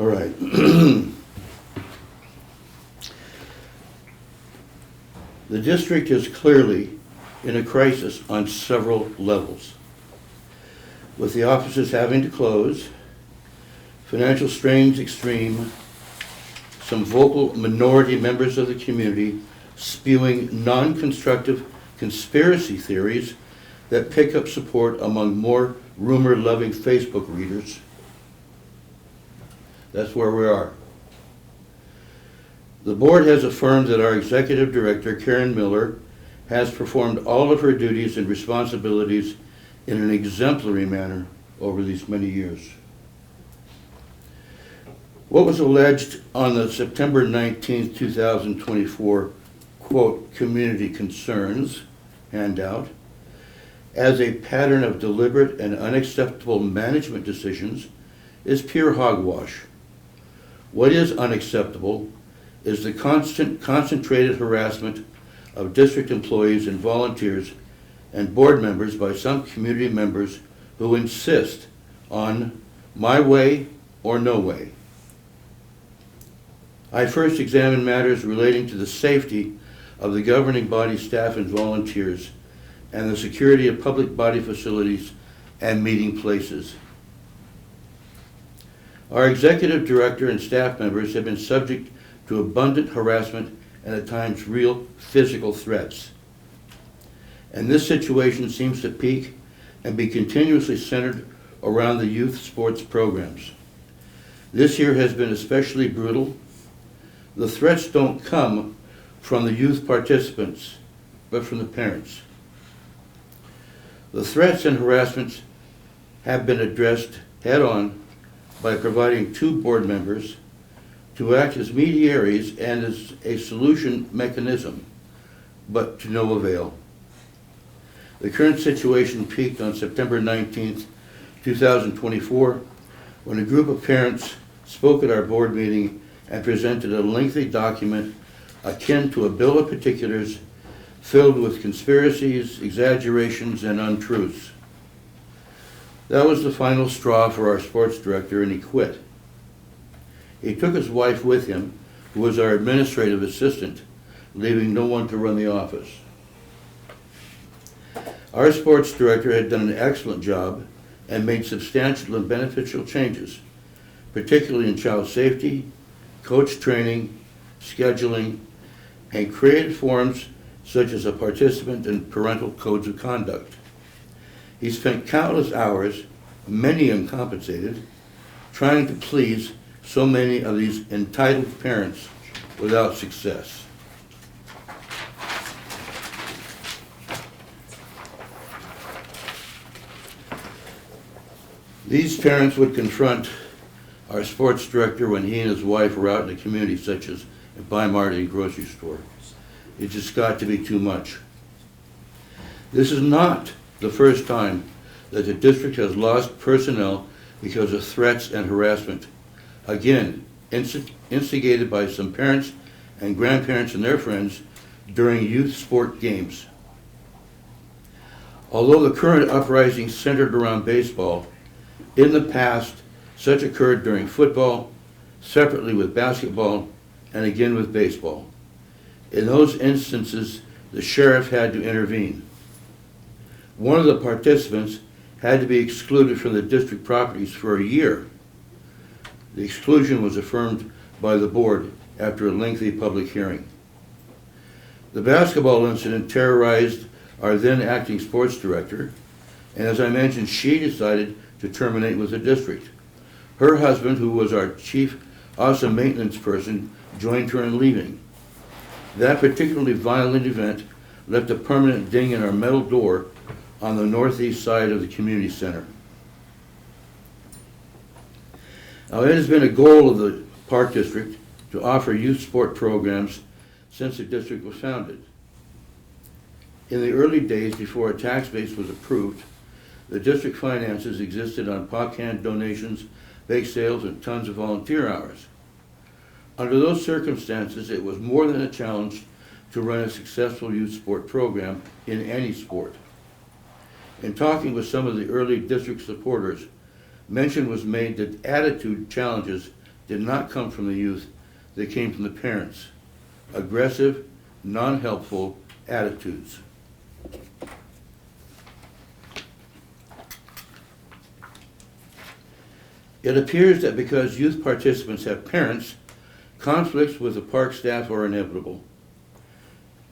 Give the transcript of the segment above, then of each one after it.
All right. The district is clearly in a crisis on several levels, with the offices having to close, financial strains extreme, some vocal minority members of the community spewing non-constructive conspiracy theories that pick up support among more rumor-loving Facebook readers. That's where we are. The board has affirmed that our executive director, Karen Miller, has performed all of her duties and responsibilities in an exemplary manner over these many years. What was alleged on the September 19th, 2024, quote, community concerns handout as a pattern of deliberate and unacceptable management decisions is pure hogwash. What is unacceptable is the concentrated harassment of district employees and volunteers and board members by some community members who insist on my way or no way. I first examined matters relating to the safety of the governing body staff and volunteers and the security of public body facilities and meeting places. Our executive director and staff members have been subject to abundant harassment and at times real physical threats. And this situation seems to peak and be continuously centered around the youth sports programs. This year has been especially brutal. The threats don't come from the youth participants, but from the parents. The threats and harassments have been addressed head-on by providing 2 board members to act as mediaries and as a solution mechanism, but to no avail. The current situation peaked on September 19th, 2024, when a group of parents spoke at our board meeting and presented a lengthy document akin to a bill of particulars filled with conspiracies, exaggerations, and untruths. That was the final straw for our sports director, and he quit. He took his wife with him, who was our administrative assistant, leaving no one to run the office. Our sports director had done an excellent job and made substantial and beneficial changes, particularly in child safety, coach training, scheduling, and created forms such as a participant and parental codes of conduct. He spent countless hours, many uncompensated, trying to please so many of these entitled parents without success. These parents would confront our sports director when he and his wife were out in the community, such as a Buy Mart and grocery store. It just got to be too much. This is not the first time that the district has lost personnel because of threats and harassment. Again, instigated by some parents and grandparents and their friends during youth sport games. Although the current uprising centered around baseball, in the past, such occurred during football, separately with basketball, and again with baseball. In those instances, the sheriff had to intervene. One of the participants had to be excluded from the district properties for a year. The exclusion was affirmed by the board after a lengthy public hearing. The basketball incident terrorized our then acting sports director, and as I mentioned, she decided to terminate with the district. Her husband, who was our chief awesome maintenance person, joined her in leaving. That particularly violent event left a permanent ding in our metal door on the northeast side of the community center. Now, it has been a goal of the Park District to offer youth sport programs since the district was founded. In the early days before a tax base was approved, the district finances existed on pot can donations, bake sales, and tons of volunteer hours. Under those circumstances, it was more than a challenge to run a successful youth sport program in any sport. In talking with some of the early district supporters, mention was made that attitude challenges did not come from the youth, they came from the parents. Aggressive, non-helpful attitudes. It appears that because youth participants have parents, conflicts with the park staff are inevitable.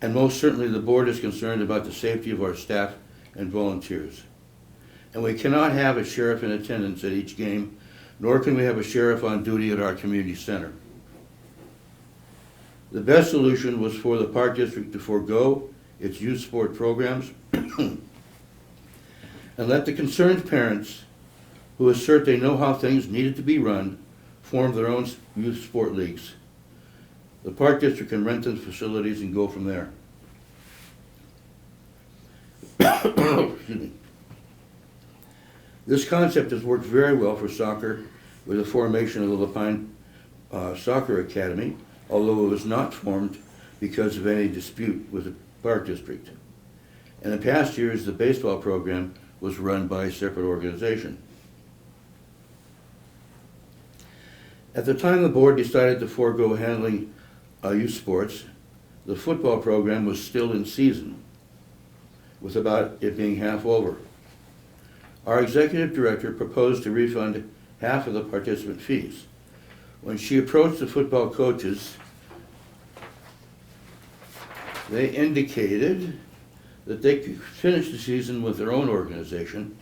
And most certainly the board is concerned about the safety of our staff and volunteers. And we cannot have a sheriff in attendance at each game, nor can we have a sheriff on duty at our community center. The best solution was for the park district to forego its youth sport programs and let the concerned parents who assert they know how things needed to be run form their own youth sport leagues. The park district can rent the facilities and go from there. Excuse me. This concept has worked very well for soccer with the formation of the Lapine Soccer Academy, although it was not formed because of any dispute with the park district. And in past years, the baseball program was run by a separate organization. At the time the board decided to forego handling youth sports, the football program was still in season, with about it being half over. Our executive director proposed to refund half of the participant fees. When she approached the football coaches, they indicated that they could finish the season with their own organization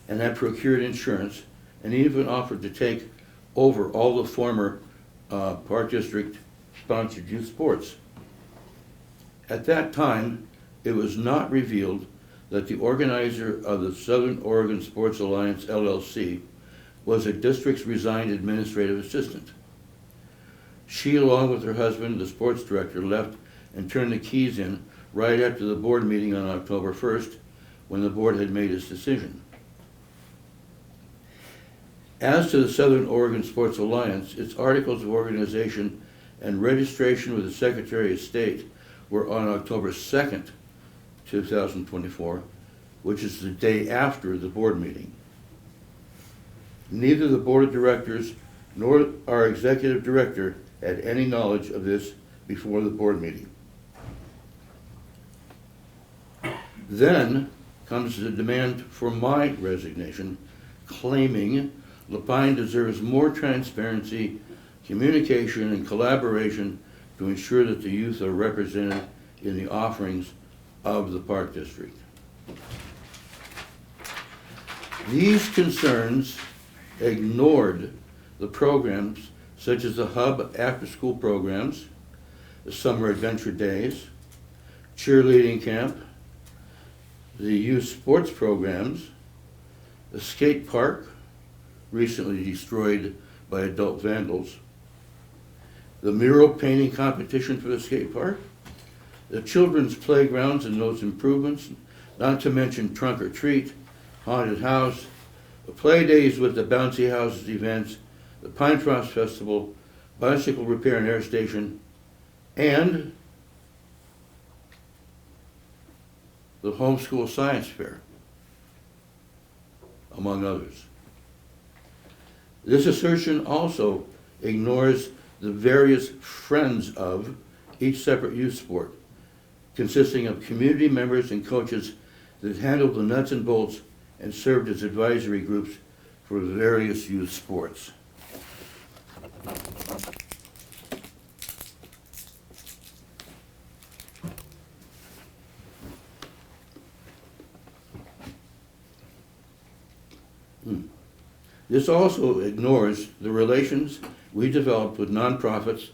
and had procured insurance and even offered to take over all the former Park District sponsored youth sports. At that time, it was not revealed that the organizer of the Southern Oregon Sports Alliance, LLC, was a district's resigned administrative assistant. She, along with her husband, the sports director, left and turned the keys in right after the board meeting on October 1st, when the board had made its decision. As to the Southern Oregon Sports Alliance, its articles of organization and registration with the Secretary of State were on October 2nd, 2024, which is the day after the board meeting. Neither the board of directors nor our executive director had any knowledge of this before the board meeting. Then comes the demand for my resignation, claiming Lapine deserves more transparency, communication, and collaboration to ensure that the youth are represented in the offerings of the Park District. These concerns ignored the programs such as the Hub after-school programs, the Summer Adventure Days, cheerleading camp, the youth sports programs, the skate park, recently destroyed by adult vandals, the mural painting competition for the skate park, the children's playgrounds and those improvements, not to mention trunk or treat, haunted house, the play days with the bouncy houses events, the Pine Frost Festival, bicycle repair and air station, and the homeschool science fair, among others. This assertion also ignores the various friends of each separate youth sport, consisting of community members and coaches that handled the nuts and bolts and served as advisory groups for various youth sports. This also ignores the relations we developed with nonprofits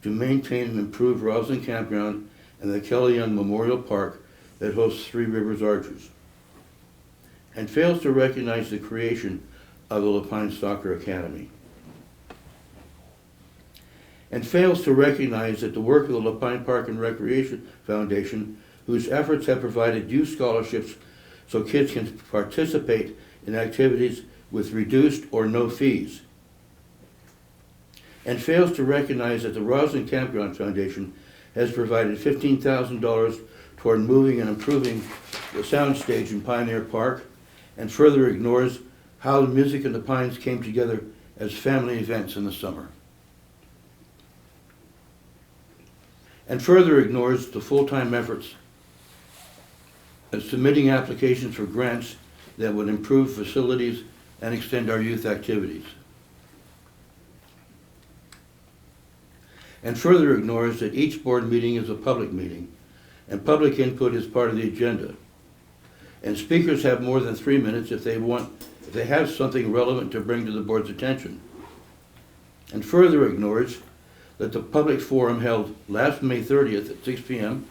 to maintain and improve Roslyn Campground and the Kelly Young Memorial Park that hosts Three Rivers Archers, and fails to recognize the creation of the Lapine Soccer Academy, and fails to recognize that the work of the Lapine Park and Recreation Foundation, whose efforts have provided youth scholarships so kids can participate in activities with reduced or no fees, and fails to recognize that the Roslyn Campground Foundation has provided $15,000 toward moving and improving the soundstage in Pioneer Park, and further ignores how the music in the Pines came together as family events in the summer. and further ignores the full-time efforts of submitting applications for grants that would improve facilities and extend our youth activities. And further ignores that each board meeting is a public meeting, and public input is part of the agenda. And speakers have more than 3 minutes if they have something relevant to bring to the board's attention. And further ignores that the public forum held last May 30th at 6 p.m.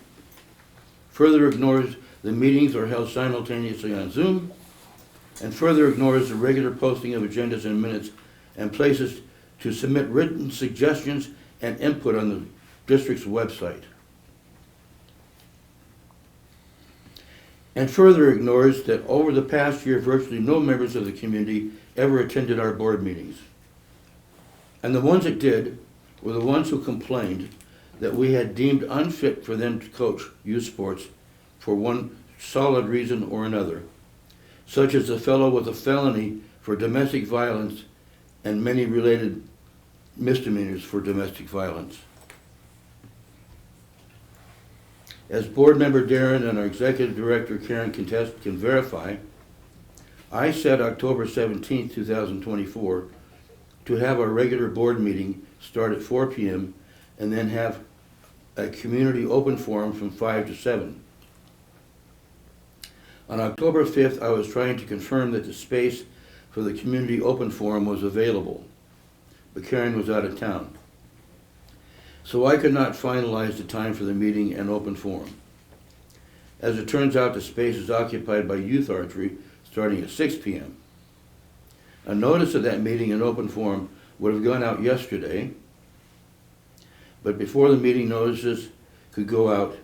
further ignores the meetings are held simultaneously on Zoom, and further ignores the regular posting of agendas and minutes and places to submit written suggestions and input on the district's website. And further ignores that over the past year, virtually no members of the community ever attended our board meetings. And the ones that did were the ones who complained that we had deemed unfit for them to coach youth sports for one solid reason or another, such as the fellow with a felony for domestic violence and many related misdemeanors for domestic violence. As board member Deren and our executive director Karen can verify, I set October 17, 2024 to have our regular board meeting start at 4 p.m. and then have a community open forum from 5 to 7. On October 5th, I was trying to confirm that the space for the community open forum was available, but Karen was out of town. So I could not finalize the time for the meeting and open forum. As it turns out, the space is occupied by youth archery starting at 6 p.m. A notice of that meeting and open forum would have gone out yesterday, but before the meeting notices could go out,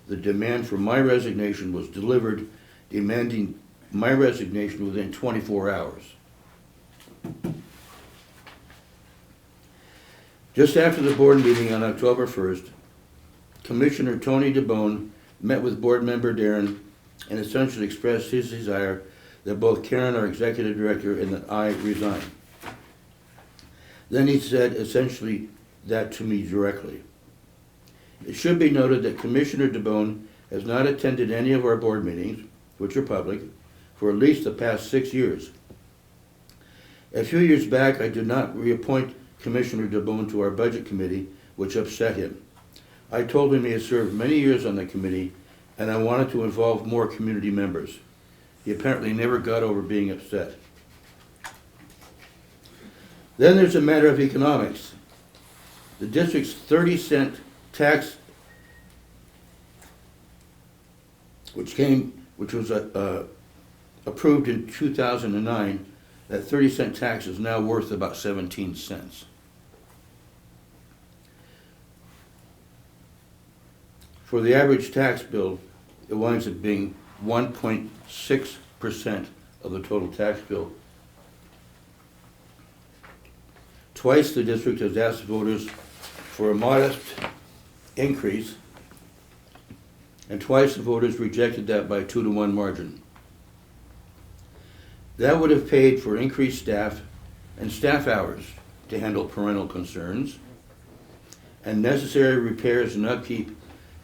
the demand for my resignation was delivered, demanding my resignation within 24 hours. Just after the board meeting on October 1st, Commissioner Tony DeBone met with board member Deren and essentially expressed his desire that both Karen, our executive director, and that I resign. Then he said essentially that to me directly. It should be noted that Commissioner DeBone has not attended any of our board meetings, which are public, for at least the past 6 years. A few years back, I did not reappoint Commissioner DeBone to our budget committee, which upset him. I told him he had served many years on the committee, and I wanted to involve more community members. He apparently never got over being upset. Then there's a matter of economics. The district's 30-cent tax, which was approved in 2009, that 30-cent tax is now worth about 17 cents. For the average tax bill, it winds up being 1.6% of the total tax bill. Twice the district has asked voters for a modest increase, and twice the voters rejected that by a 2-to-1 margin. That would have paid for increased staff and staff hours to handle parental concerns, and necessary repairs and upkeep,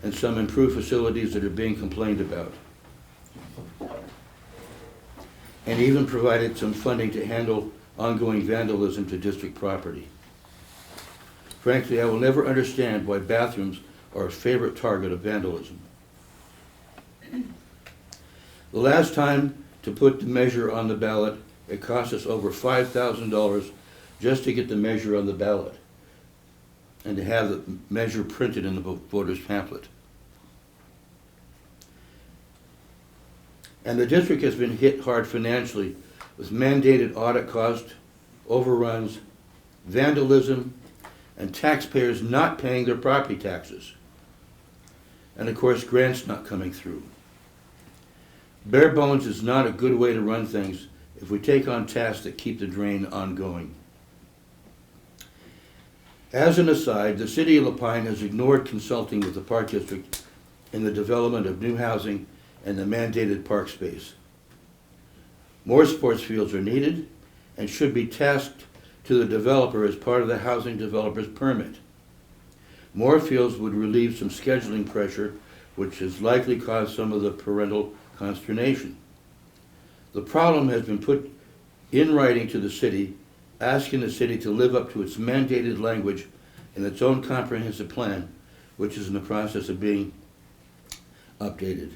and some improved facilities that are being complained about. And even provided some funding to handle ongoing vandalism to district property. Frankly, I will never understand why bathrooms are a favorite target of vandalism. The last time to put the measure on the ballot, it cost us over $5,000 just to get the measure on the ballot and to have the measure printed in the voter's pamphlet. And the district has been hit hard financially with mandated audit costs, overruns, vandalism, and taxpayers not paying their property taxes. And of course, grants not coming through. Bare bones is not a good way to run things if we take on tasks that keep the drain ongoing. As an aside, the City of La Pine has ignored consulting with the Park District in the development of new housing and the mandated park space. More sports fields are needed and should be tasked to the developer as part of the housing developer's permit. More fields would relieve some scheduling pressure, which has likely caused some of the parental consternation. The problem has been put in writing to the city, asking the city to live up to its mandated language in its own comprehensive plan, which is in the process of being updated.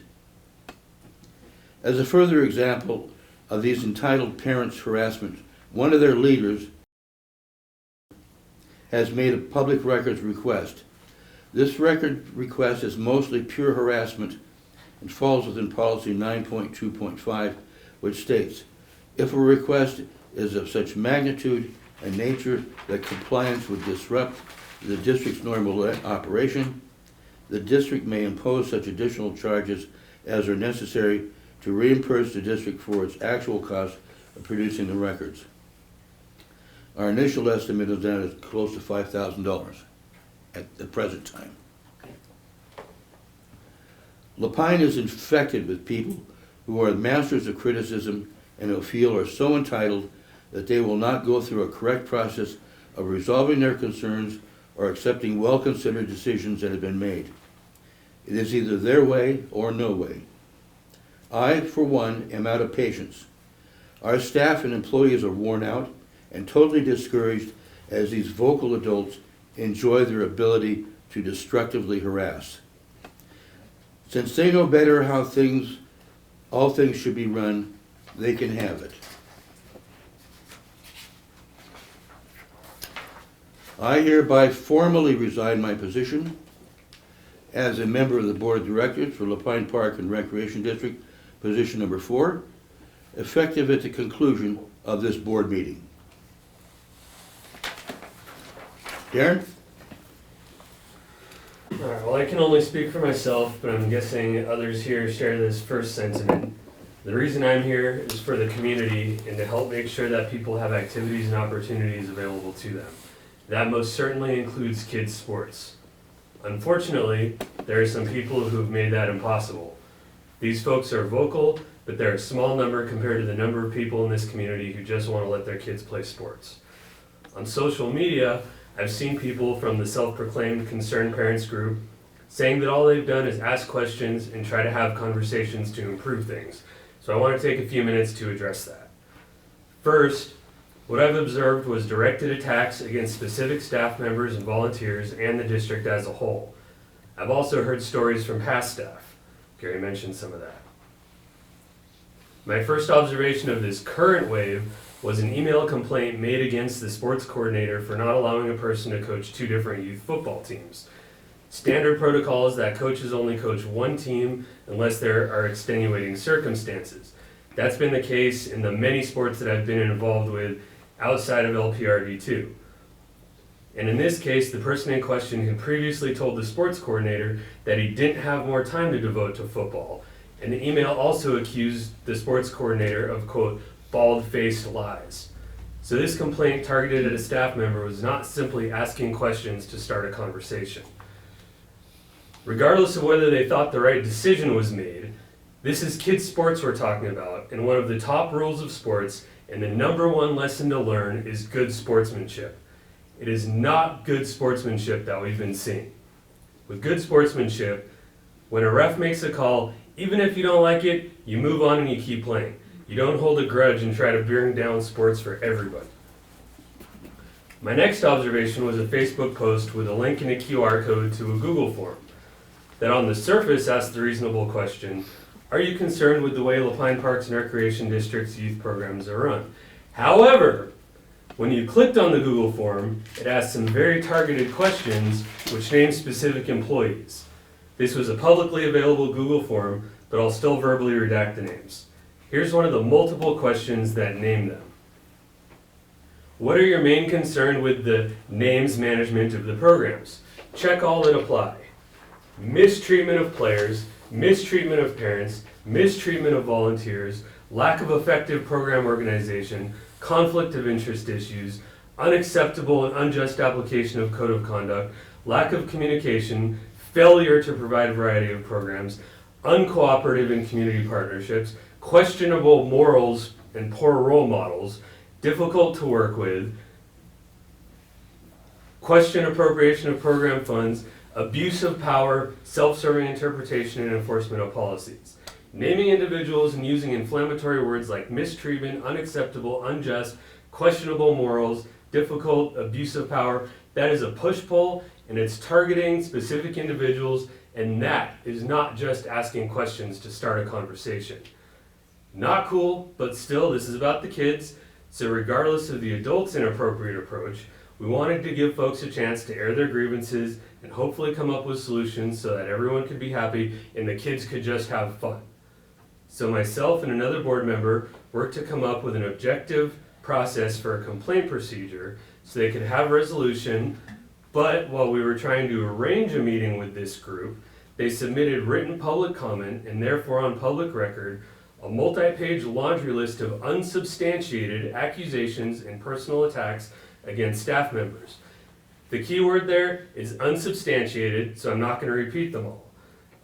As a further example of these entitled parents' harassment, one of their leaders has made a public records request. This record request is mostly pure harassment and falls within policy 9.2.5, which states, if a request is of such magnitude and nature that compliance would disrupt the district's normal operation, the district may impose such additional charges as are necessary to reimburse the district for its actual cost of producing the records. Our initial estimate of that is close to $5,000 at the present time. Lapine is infected with people who are masters of criticism and who feel are so entitled that they will not go through a correct process of resolving their concerns or accepting well-considered decisions that have been made. It is either their way or no way. I, for one, am out of patience. Our staff and employees are worn out and totally discouraged as these vocal adults enjoy their ability to destructively harass. Since they know better how all things should be run, they can have it. I hereby formally resign my position as a member of the Board of Directors for Lapine Park and Recreation District, position number 4, effective at the conclusion of this board meeting. Deren? All right, well, I can only speak for myself, but I'm guessing others here share this first sentiment. The reason I'm here is for the community and to help make sure that people have activities and opportunities available to them. That most certainly includes kids' sports. Unfortunately, there are some people who have made that impossible. These folks are vocal, but they're a small number compared to the number of people in this community who just want to let their kids play sports. On social media, I've seen people from the self-proclaimed concerned parents group saying that all they've done is ask questions and try to have conversations to improve things. So I want to take a few minutes to address that. First, what I've observed was directed attacks against specific staff members and volunteers and the district as a whole. I've also heard stories from past staff. Gary mentioned some of that. My first observation of this current wave was an email complaint made against the sports coordinator for not allowing a person to coach 2 different youth football teams. Standard protocol is that coaches only coach one team unless there are extenuating circumstances. That's been the case in the many sports that I've been involved with outside of LPRD2. And in this case, the person in question had previously told the sports coordinator that he didn't have more time to devote to football. And the email also accused the sports coordinator of, quote, bald-faced lies. So this complaint targeted at a staff member was not simply asking questions to start a conversation. Regardless of whether they thought the right decision was made, this is kids' sports we're talking about, and one of the top rules of sports and the #1 lesson to learn is good sportsmanship. It is not good sportsmanship that we've been seeing. With good sportsmanship, when a ref makes a call, even if you don't like it, you move on and you keep playing. You don't hold a grudge and try to bring down sports for everybody. My next observation was a Facebook post with a link and a QR code to a Google form that on the surface asked the reasonable question, are you concerned with the way Lapine Parks and Recreation District's youth programs are run? However, when you clicked on the Google form, it asked some very targeted questions which named specific employees. This was a publicly available Google form, but I'll still verbally redact the names. Here's one of the multiple questions that name them. What are your main concern with the names management of the programs? Check all that apply. Mistreatment of players, mistreatment of parents, mistreatment of volunteers, lack of effective program organization, conflict of interest issues, unacceptable and unjust application of code of conduct, lack of communication, failure to provide a variety of programs, uncooperative in community partnerships, questionable morals and poor role models, difficult to work with, question appropriation of program funds, abuse of power, self-serving interpretation and enforcement of policies. Naming individuals and using inflammatory words like mistreatment, unacceptable, unjust, questionable morals, difficult, abuse of power, that is a push-pull, and it's targeting specific individuals, and that is not just asking questions to start a conversation. Not cool, but still, this is about the kids, so regardless of the adults' inappropriate approach, we wanted to give folks a chance to air their grievances and hopefully come up with solutions so that everyone could be happy and the kids could just have fun. So myself and another board member worked to come up with an objective process for a complaint procedure so they could have resolution, but while we were trying to arrange a meeting with this group, they submitted written public comment and therefore on public record a multi-page laundry list of unsubstantiated accusations and personal attacks against staff members. The key word there is unsubstantiated, so I'm not going to repeat them all.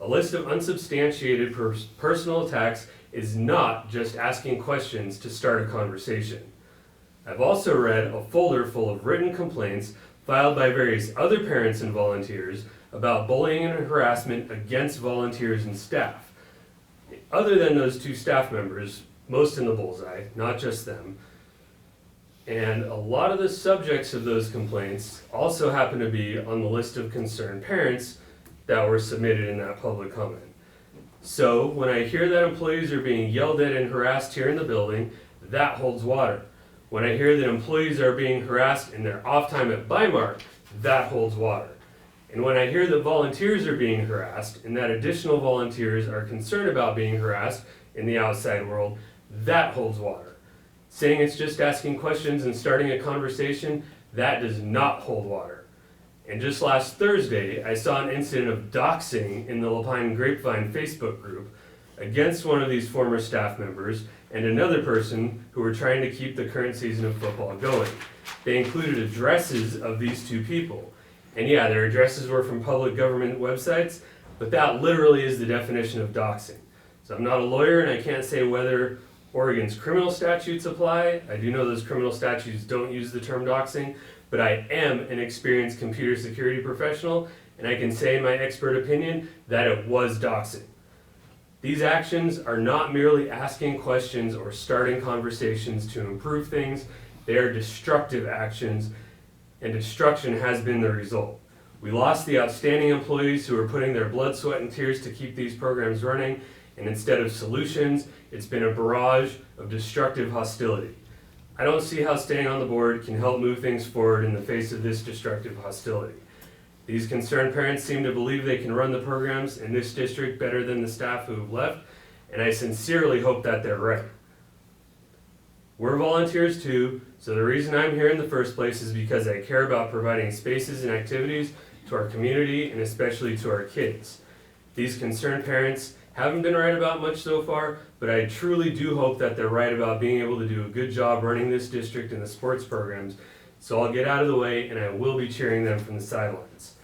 A list of unsubstantiated personal attacks is not just asking questions to start a conversation. I've also read a folder full of written complaints filed by various other parents and volunteers about bullying and harassment against volunteers and staff. Other than those two staff members, most in the bullseye, not just them. And a lot of the subjects of those complaints also happen to be on the list of concerned parents that were submitted in that public comment. So when I hear that employees are being yelled at and harassed here in the building, that holds water. When I hear that employees are being harassed in their off time at Bymark, that holds water. And when I hear that volunteers are being harassed and that additional volunteers are concerned about being harassed in the outside world, that holds water. Saying it's just asking questions and starting a conversation, that does not hold water. And just last Thursday, I saw an incident of doxing in the Lapine Grapevine Facebook group against one of these former staff members and another person who were trying to keep the current season of football going. They included addresses of these two people. And yeah, their addresses were from public government websites, but that literally is the definition of doxing. So I'm not a lawyer and I can't say whether Oregon's criminal statutes apply. I do know those criminal statutes don't use the term doxing, but I am an experienced computer security professional, and I can say in my expert opinion that it was doxing. These actions are not merely asking questions or starting conversations to improve things. They are destructive actions, and destruction has been the result. We lost the outstanding employees who were putting their blood, sweat, and tears to keep these programs running, and instead of solutions, it's been a barrage of destructive hostility. I don't see how staying on the board can help move things forward in the face of this destructive hostility. These concerned parents seem to believe they can run the programs in this district better than the staff who have left, and I sincerely hope that they're right. We're volunteers too, so the reason I'm here in the first place is because I care about providing spaces and activities to our community and especially to our kids. These concerned parents haven't been right about much so far, but I truly do hope that they're right about being able to do a good job running this district and the sports programs. So I'll get out of the way and I will be cheering them from the sidelines.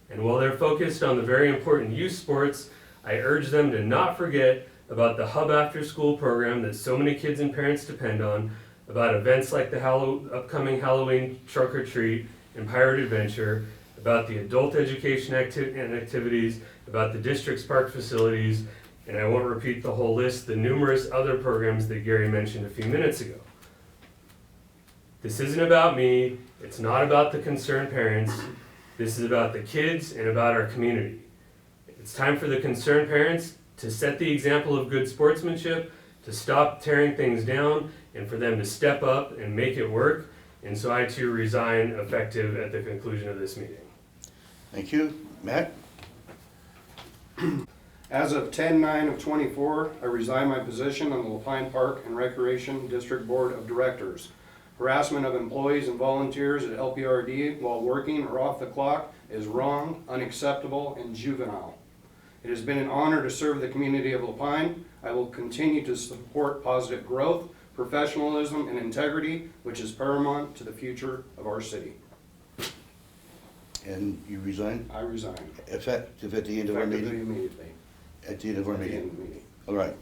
And while they're focused on the very important youth sports, I urge them to not forget about the Hub After School program that so many kids and parents depend on, about events like the upcoming Halloween Trunk or Treat and Pirate Adventure, about the adult education activities, about the district's park facilities, and I won't repeat the whole list, the numerous other programs that Gary mentioned a few minutes ago. This isn't about me, it's not about the concerned parents, this is about the kids and about our community. It's time for the concerned parents to set the example of good sportsmanship, to stop tearing things down, and for them to step up and make it work. And so I too resign effective at the conclusion of this meeting. Thank you. Matt? As of 10/9/24, I resign my position on the Lapine Park and Recreation District Board of Directors. Harassment of employees and volunteers at LPRD while working or off the clock is wrong, unacceptable, and juvenile. It has been an honor to serve the community of Lapine. I will continue to support positive growth, professionalism, and integrity, which is paramount to the future of our city. And you resign? I resign. Effective at the end of our Effectively meeting? immediately. At the end of our At the meeting? end of the meeting. All right.